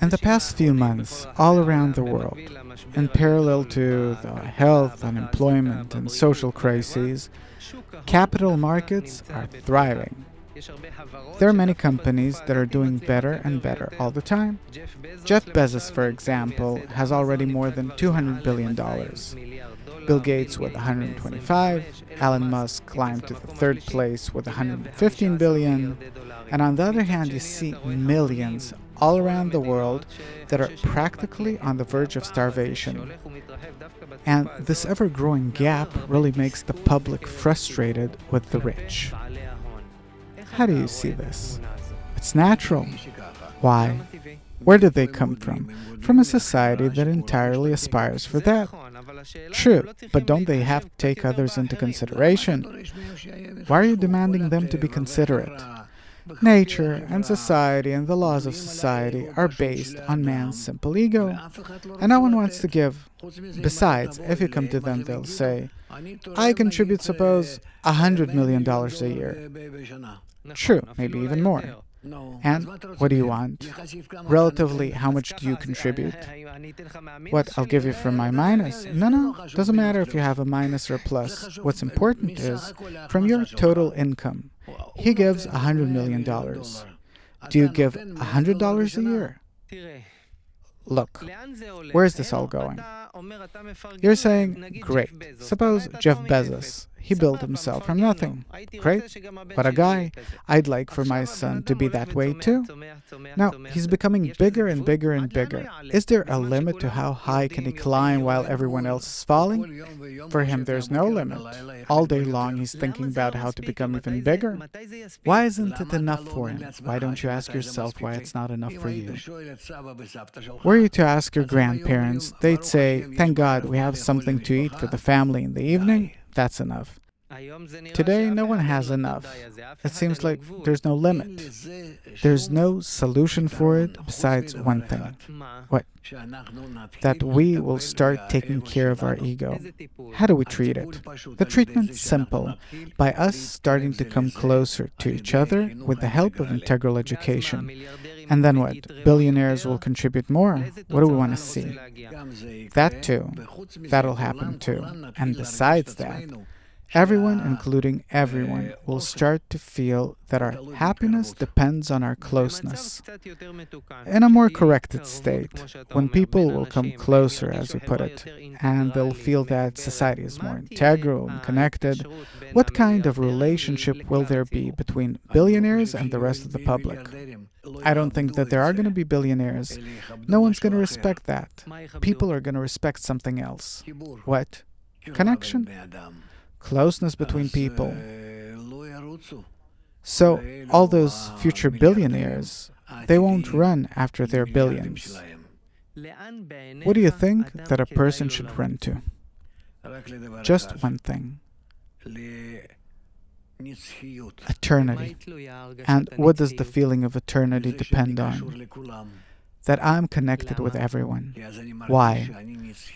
In the past few months, all around the world, in parallel to the health, unemployment, and social crises, capital markets are thriving. There are many companies that are doing better and better all the time. Jeff Bezos, for example, has already more than $200 billion. Bill Gates with 125, Elon Musk climbed to the third place with 115 billion, and on the other hand you see millions all around the world that are practically on the verge of starvation. And this ever-growing gap really makes the public frustrated with the rich. How do you see this? It's natural. Why? Where did they come from? From a society that entirely aspires for that. True, but don't they have to take others into consideration? Why are you demanding them to be considerate? Nature and society and the laws of society are based on man's simple ego, and no one wants to give. Besides, if you come to them, they'll say, I contribute, suppose, $100 million a year. True, maybe even more. And what do you want? Relatively, how much do you contribute? What, I'll give you from my minus? No, doesn't matter if you have a minus or a plus. What's important is, from your total income, he gives $100 million. Do you give $100 a year? Look, where is this all going? You're saying, great, suppose Jeff Bezos, he built himself from nothing. Great, what a guy. I'd like for my son to be that way too. Now, he's becoming bigger and bigger and bigger. Is there a limit to how high can he climb while everyone else is falling? For him, there's no limit. All day long, he's thinking about how to become even bigger. Why isn't it enough for him? Why don't you ask yourself why it's not enough for you? Were you to ask your grandparents, they'd say, thank God we have something to eat for the family in the evening. That's enough. Today, no one has enough. It seems like there's no limit. There's no solution for it besides one thing. What? That we will start taking care of our ego. How do we treat it? The treatment's simple. By us starting to come closer to each other with the help of integral education. And then what? Billionaires will contribute more. What do we want to see? That too. That'll happen too. And besides that, everyone, including everyone, will start to feel that our happiness depends on our closeness. In a more corrected state, when people will come closer, as you put it, and they'll feel that society is more integral and connected, what kind of relationship will there be between billionaires and the rest of the public? I don't think that there are going to be billionaires. No one's going to respect that. People are going to respect something else. What? Connection. Closeness between people. So, all those future billionaires, they won't run after their billions. What do you think that a person should run to? Just one thing. Eternity. And what does the feeling of eternity depend on? That I'm connected with everyone. Why?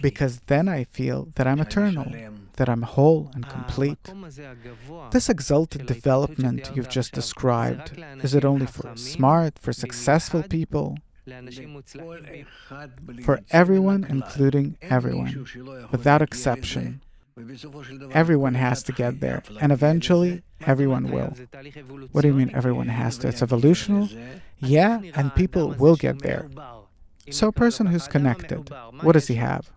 Because then I feel that I'm eternal, that I'm whole and complete. This exalted development you've just described, is it only for smart, for successful people? For everyone, including everyone, without exception. Everyone has to get there, and eventually, everyone will. What do you mean everyone has to? It's evolutional? Yeah, and people will get there. So a person who's connected, what does he have?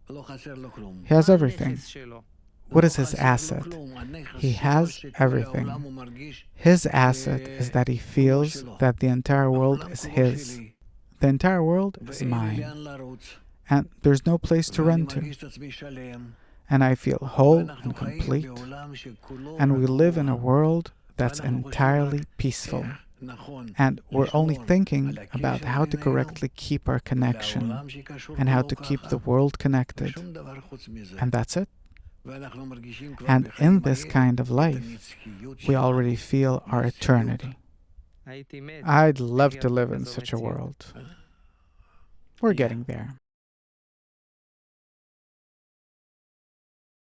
He has everything. What is his asset? He has everything. His asset is that he feels that the entire world is his. The entire world is mine. And there's no place to run to. And I feel whole and complete. And we live in a world that's entirely peaceful. And we're only thinking about how to correctly keep our connection and how to keep the world connected. And that's it. And in this kind of life, we already feel our eternity. I'd love to live in such a world. We're getting there.